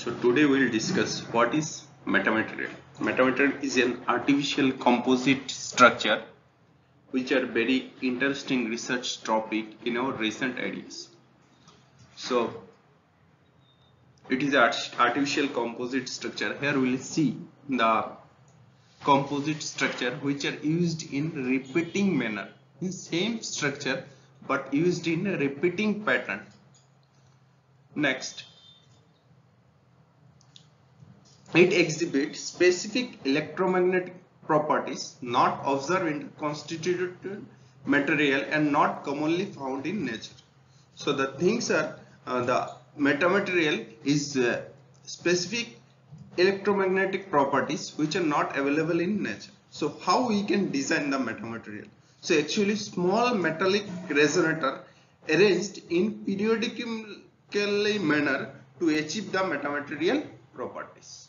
So today we will discuss what is metamaterial. Metamaterial is an artificial composite structure which are very interesting research topic in our recent ideas. So it is an artificial composite structure. Here we will see the composite structure which are used in repeating manner, in same structure but used in a repeating pattern. Next, it exhibits specific electromagnetic properties not observed in constituted material and not commonly found in nature. So the things are the metamaterial is specific electromagnetic properties which are not available in nature. So how we can design the metamaterial? So actually small metallic resonator arranged in periodically manner to achieve the metamaterial properties.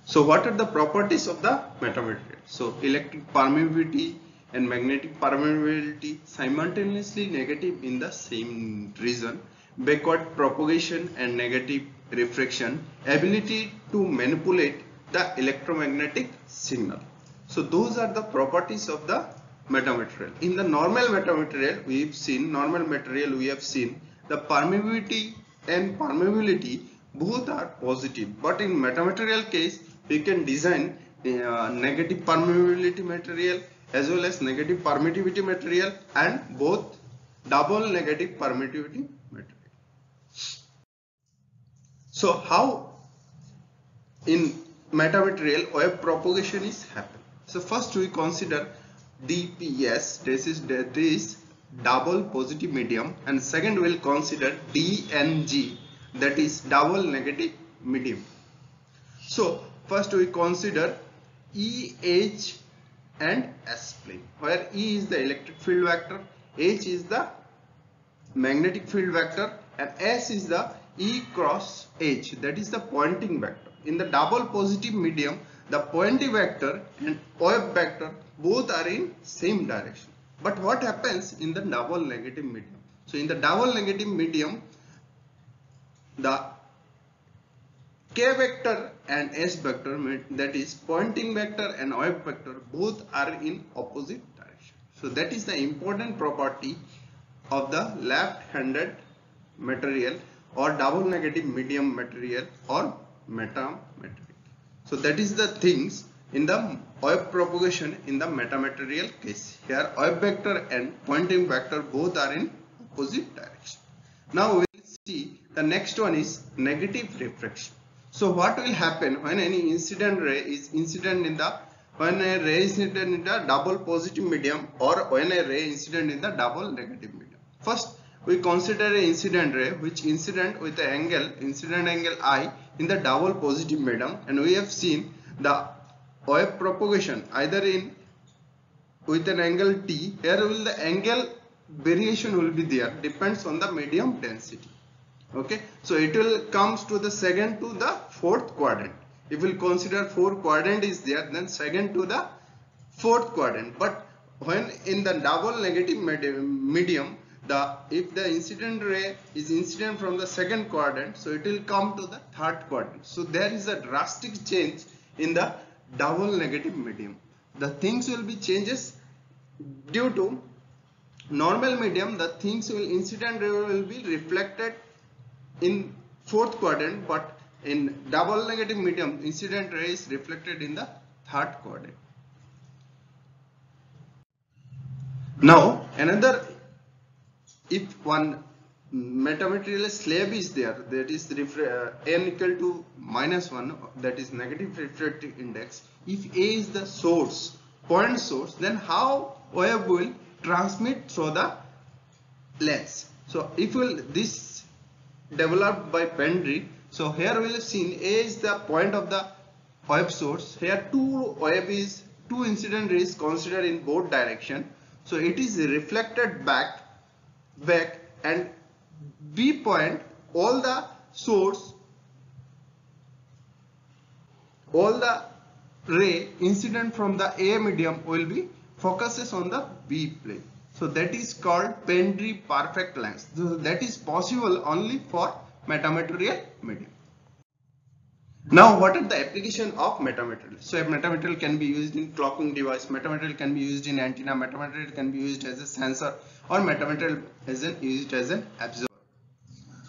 So what are the properties of the metamaterial? So electric permeability and magnetic permeability simultaneously negative in the same region, backward propagation and negative refraction, ability to manipulate the electromagnetic signal. So those are the properties of the metamaterial. In the normal metamaterial we have seen the permeability and permeability both are positive, but in metamaterial case we can design negative permeability material as well as negative permittivity material and both double negative permittivity material. So how in metamaterial wave propagation is happen? So first we consider DPS, that is double positive medium, and second we will consider DNG, that is double negative medium. So first we consider EH and S plane, where E is the electric field vector, H is the magnetic field vector, and S is the E cross H, that is the Poynting vector. In the double positive medium, the Poynting vector and wave vector both are in same direction. But what happens in the double negative medium? So in the double negative medium, the K vector and S vector, that is Poynting vector and wave vector, both are in opposite direction. So that is the important property of the left-handed material or double negative medium material or metamaterial. So that is the things in the wave propagation in the metamaterial case. Here wave vector and Poynting vector both are in opposite direction. Now we will see the next one is negative refraction. So what will happen when any incident ray is incident in the double positive medium or when a ray incident in the double negative medium? First we consider an incident ray which incident with the incident angle I in the double positive medium, and we have seen the wave propagation either in with an angle T. Here will the angle variation will be there, depends on the medium density. Okay, so it will comes to the second to the fourth quadrant. If we consider 4 quadrant is there, then second to the fourth quadrant. But when in the double negative medium, if the incident ray is incident from the second quadrant, so it will come to the third quadrant. So there is a drastic change in the double negative medium. The things will be changes due to normal medium. The things will incident ray will be reflected in fourth quadrant, but in double negative medium incident ray is reflected in the third quadrant. Now another, if one metamaterial slab is there, that is n equal to -1, that is negative refractive index. If A is the source, point source, then how wave will transmit through the lens? So if this developed by Pendry, so here we will have seen A is the point of the wave source. Here two incident rays considered in both direction, so it is reflected back, and B point, all the source, all the ray incident from the A medium will be focuses on the B plane. So that is called Pendry perfect length. So that is possible only for metamaterial medium. Now, what are the application of metamaterial? So, a metamaterial can be used in clocking device, metamaterial can be used in antenna, metamaterial can be used as a sensor, or metamaterial is used as an absorber.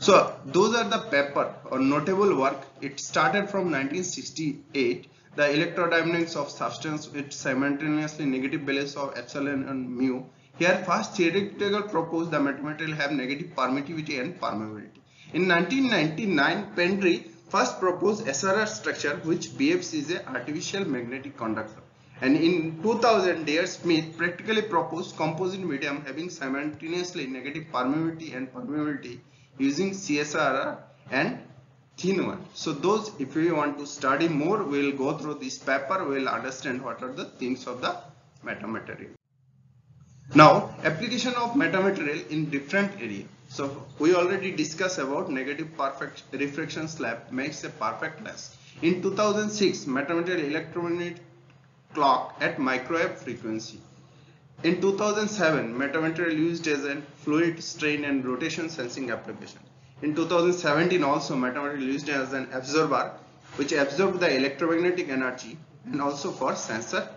So, those are the paper or notable work. It started from 1968. The electrodynamics of substance with simultaneously negative values of epsilon and mu. Here, first theoretical proposed the metamaterial have negative permittivity and permeability. In 1999, Pendry first proposed SRR structure, which behaves as an artificial magnetic conductor. And in 2000, D.R. Smith practically proposed composite medium having simultaneously negative permeability and permeability using CSRR and thin one. So those, if we want to study more, we will go through this paper, we will understand what are the things of the metamaterial. Now, application of metamaterial in different area. So we already discussed about negative perfect refraction slab makes a perfect lens. In 2006, metamaterial electromagnetic clock at microwave frequency. In 2007, metamaterial used as a fluid strain and rotation sensing application. In 2017 also, metamaterial used as an absorber which absorbed the electromagnetic energy and also for sensor